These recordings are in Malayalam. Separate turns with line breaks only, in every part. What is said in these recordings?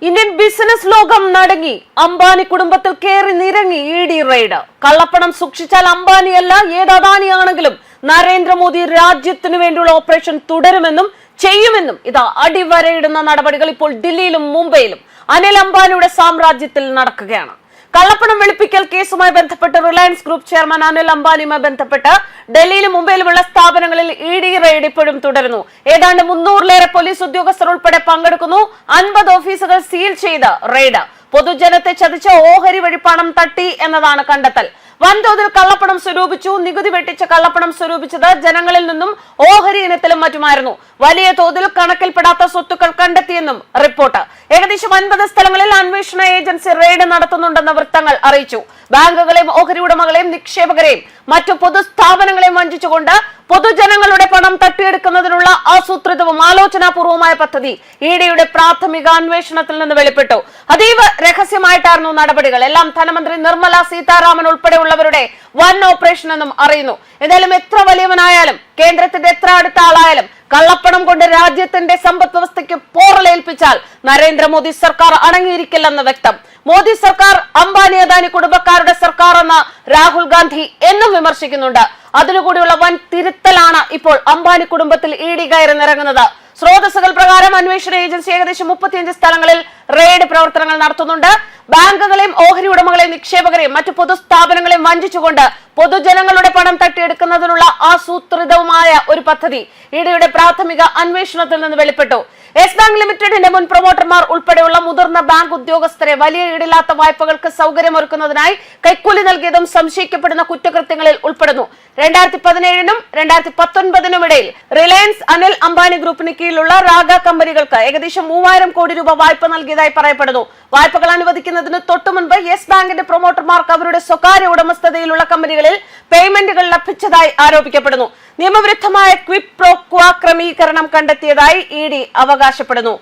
ഇന്ത്യൻ ബിസിനസ് ലോകം നടുങ്ങി. അംബാനി കുടുംബത്തിൽ കയറി നിരങ്ങി ഇഡി റെയ്ഡ്. കള്ളപ്പണം സൂക്ഷിച്ചാൽ അംബാനിയല്ല ഏത് അദാനിയാണെങ്കിലും നരേന്ദ്രമോദി രാജ്യത്തിനു വേണ്ടിയുള്ള ഓപ്പറേഷൻ തുടരുമെന്നും ചെയ്യുമെന്നും ഇതാ അടിവരയിടുന്ന നടപടികൾ ഇപ്പോൾ ദില്ലിയിലും മുംബൈയിലും അനിൽ അംബാനിയുടെ സാമ്രാജ്യത്തിൽ നടക്കുകയാണ്. കള്ളപ്പണം വെളുപ്പിക്കൽ കേസുമായി ബന്ധപ്പെട്ട് റിലയൻസ് ഗ്രൂപ്പ് ചെയർമാൻ അനിൽ അംബാനിയുമായി ബന്ധപ്പെട്ട് ഡൽഹിയിലും മുംബൈയിലുമുള്ള സ്ഥാപനങ്ങളിൽ ഇഡി റെയ്ഡ് ഇപ്പോഴും തുടരുന്നു. ഏതാണ്ട് 300-ലേറെ പോലീസ് ഉദ്യോഗസ്ഥർ ഉൾപ്പെടെ പങ്കെടുക്കുന്നു. 50 ഓഫീസുകൾ സീൽ ചെയ്ത് റെയ്ഡ്. പൊതുജനത്തെ ചതിച്ച ഓഹരി വഴി പണം തട്ടി എന്നതാണ് കണ്ടെത്തൽ. വൻതോതിൽ കള്ളപ്പണം സ്വരൂപിച്ചു. നികുതി വെട്ടിച്ച കള്ളപ്പണം സ്വരൂപിച്ചത് ജനങ്ങളിൽ നിന്നും ഓഹരി ഇനത്തിലും മറ്റുമായിരുന്നു. വലിയ തോതിൽ കണക്കിൽപ്പെടാത്ത സ്വത്തുക്കൾ കണ്ടെത്തിയെന്നും റിപ്പോർട്ട്. ഏകദേശം 50 സ്ഥലങ്ങളിൽ അന്വേഷണ ഏജൻസി റെയ്ഡ് നടത്തുന്നുണ്ടെന്ന് വൃത്തങ്ങൾ അറിയിച്ചു. ബാങ്കുകളെയും ഓഹരി ഉടമകളെയും നിക്ഷേപകരെയും മറ്റു പൊതുസ്ഥാപനങ്ങളെയും വഞ്ചിച്ചുകൊണ്ട് പൊതുജനങ്ങളുടെ പണം തട്ടിയെടുക്കുന്നതിനുള്ള ആസൂത്രിതവും ആലോചനാപൂർവമായ പദ്ധതി ഇഡിയുടെ പ്രാഥമിക അന്വേഷണത്തിൽ നിന്ന് വെളിപ്പെട്ടു. അതീവ രഹസ്യമായിട്ടായിരുന്നു നടപടികൾ. എല്ലാം ധനമന്ത്രി നിർമ്മല സീതാരാമൻ ഉൾപ്പെടെയുള്ളവരുടെ വൻ ഓപ്പറേഷൻ എന്നും അറിയുന്നു. എന്തായാലും എത്ര വലിയവനായാലും കേന്ദ്രത്തിന്റെ എത്ര അടുത്ത ആളായാലും കള്ളപ്പണം കൊണ്ട് രാജ്യത്തിന്റെ സമ്പദ് വ്യവസ്ഥയ്ക്ക് പോറലേൽപ്പിച്ചാൽ നരേന്ദ്രമോദി സർക്കാർ അടങ്ങിയിരിക്കില്ലെന്ന് വ്യക്തം. മോദി സർക്കാർ അംബാനി അദാനി കുടുംബക്കാരുടെ സർക്കാർ എന്ന രാഹുൽ ഗാന്ധി എന്നും വിമർശിക്കുന്നുണ്ട്. അതിനുകൂടിയുള്ള വൻ തിരുത്തലാണ് ഇപ്പോൾ അംബാനി കുടുംബത്തിൽ ഇഡി കയറിനിറങ്ങുന്നത്. സ്രോതസ്സുകൾ പ്രകാരം അന്വേഷണ ഏജൻസി ഏകദേശം 35 സ്ഥലങ്ങളിൽ റെയ്ഡ് പ്രവർത്തനങ്ങൾ നടത്തുന്നുണ്ട്. ബാങ്കുകളെയും ഓഹരി ഉടമകളെയും നിക്ഷേപകരെയും മറ്റു പൊതുസ്ഥാപനങ്ങളെയും വഞ്ചിച്ചുകൊണ്ട് പൊതുജനങ്ങളുടെ പണം തട്ടിയെടുക്കുന്നതിനുള്ള ആസൂത്രിതവുമായ ഒരു പദ്ധതി ഇഡിയുടെ പ്രാഥമിക അന്വേഷണത്തിൽ നിന്ന് വെളിപ്പെട്ടു. യെസ് ബാങ്ക് ലിമിറ്റഡിന്റെ മുൻ പ്രൊമോട്ടർമാർ ഉൾപ്പെടെയുള്ള മുതിർന്ന ബാങ്ക് ഉദ്യോഗസ്ഥരെ വലിയ ഈടില്ലാത്ത വായ്പകൾക്ക് സൗകര്യമൊരുക്കുന്നതിനായി കൈക്കൂലി നൽകിയതും സംശയിക്കപ്പെടുന്ന കുറ്റകൃത്യങ്ങളിൽ ഉൾപ്പെടുന്നു. 2017-നും 2019-നും ഇടയിൽ റിലയൻസ് അനിൽ അംബാനി ഗ്രൂപ്പിന് കീഴിലുള്ള റാഗ കമ്പനികൾക്ക് ഏകദേശം 3000 കോടി രൂപ വായ്പ നൽകിയതായി പറയപ്പെടുന്നു. വായ്പകൾ അനുവദിക്കുന്നതിന് തൊട്ടുമുൻപ് യെസ് ബാങ്കിന്റെ പ്രൊമോട്ടർമാർക്ക് അവരുടെ സ്വകാര്യ ഉടമസ്ഥതയിലുള്ള കമ്പനികളിൽ പേയ്മെന്റുകൾ ലഭിച്ചതായി ആരോപിക്കപ്പെടുന്നു. നിയമവിരുദ്ധമായ ക്വിഡ് പ്രോ ക്വോ ക്രമീകരണം കണ്ടെത്തിയതായി ഇഡി അവകാശപ്പെടുന്നു.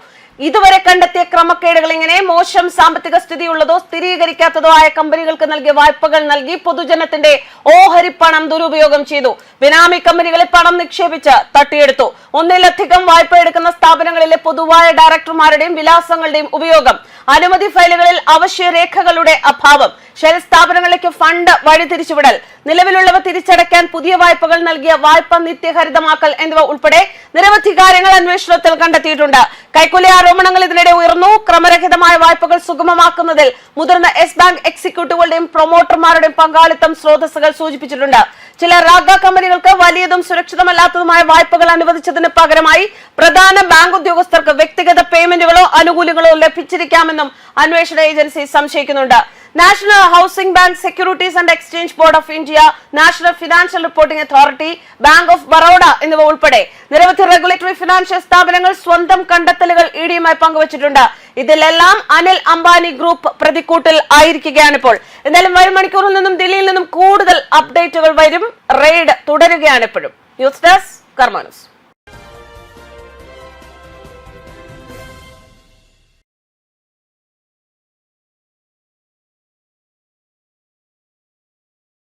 ഇതുവരെ കണ്ടെത്തിയ ക്രമക്കേടുകൾ ഇങ്ങനെ: മോശം സാമ്പത്തിക സ്ഥിതിയുള്ളതോ സ്ഥിരീകരിക്കാത്തതോ ആയ കമ്പനികൾക്ക് നൽകിയ വായ്പകൾ നൽകി പൊതുജനത്തിന്റെ ഓഹരി പണം ദുരുപയോഗം ചെയ്തു. ബിനാമി കമ്പനികളിൽ പണം നിക്ഷേപിച്ച് തട്ടിയെടുത്തു. ഒന്നിലധികം വായ്പ എടുക്കുന്ന സ്ഥാപനങ്ങളിലെ പൊതുവായ ഡയറക്ടർമാരുടെയും വിലാസങ്ങളുടെയും ഉപയോഗം, അനുമതി ഫയലുകളിൽ അവശ്യ രേഖകളുടെ അഭാവം, ഷെൽ സ്ഥാപനങ്ങളിലേക്ക് ഫണ്ട് വഴിതിരിച്ചുവിടൽ, നിലവിലുള്ളവ തിരിച്ചടയ്ക്കാൻ പുതിയ വായ്പകൾ നൽകിയ വായ്പ നിത്യഹരിതമാക്കൽ എന്നിവ ഉൾപ്പെടെ നിരവധി കാര്യങ്ങൾ അന്വേഷണത്തിൽ കണ്ടെത്തിയിട്ടുണ്ട്. കൈക്കൂലി ആരോപണങ്ങൾ ഇതിനിടെ ഉയർന്നു. ക്രമരഹിതമായ വായ്പകൾ സുഗമമാക്കുന്നതിൽ മുതിർന്ന യെസ് ബാങ്ക് എക്സിക്യൂട്ടീവുകളുടെയും പ്രൊമോട്ടർമാരുടെയും പങ്കാളിത്തം സ്രോതസ്സുകൾ സൂചിപ്പിച്ചിട്ടുണ്ട്. ചില റാഗ കമ്പനികൾക്ക് വലിയതും സുരക്ഷിതമല്ലാത്തതുമായ വായ്പകൾ അനുവദിച്ചതിന് പകരമായി പ്രധാന ബാങ്ക് ഉദ്യോഗസ്ഥർക്ക് വ്യക്തിഗത പേയ്മെന്റുകളോ ആനുകൂല്യങ്ങളോ ലഭിച്ചിരിക്കാമെന്നും അന്വേഷണ ഏജൻസി സംശയിക്കുന്നുണ്ട്. National housing bank, securities and exchange board of India, national financial reporting authority, bank of Baroda എന്നിവ ഉൾപ്പെടെ നിരവധി റെഗുലേറ്ററി ഫിനാൻഷ്യൽ സ്ഥാപനങ്ങൾ സ്വന്തം കണ്ടെത്തലുകൾ ഇഡിയുമായി പങ്കുവച്ചിട്ടുണ്ട്. ഇതിലെല്ലാം അനിൽ അംബാനി ഗ്രൂപ്പ് പ്രതിക്കൂട്ടിൽ ആയിരിക്കുകയാണിപ്പോൾ. എന്തായാലും വരും മണിക്കൂറിൽ നിന്നും ദില്ലിയിൽ നിന്നും കൂടുതൽ അപ്ഡേറ്റുകൾ വരും. റെയ്ഡ് തുടരുകയാണ് ഇപ്പോഴും. ന്യൂസ് ഡെസ്ക് കർമ്മ ന്യൂസ്.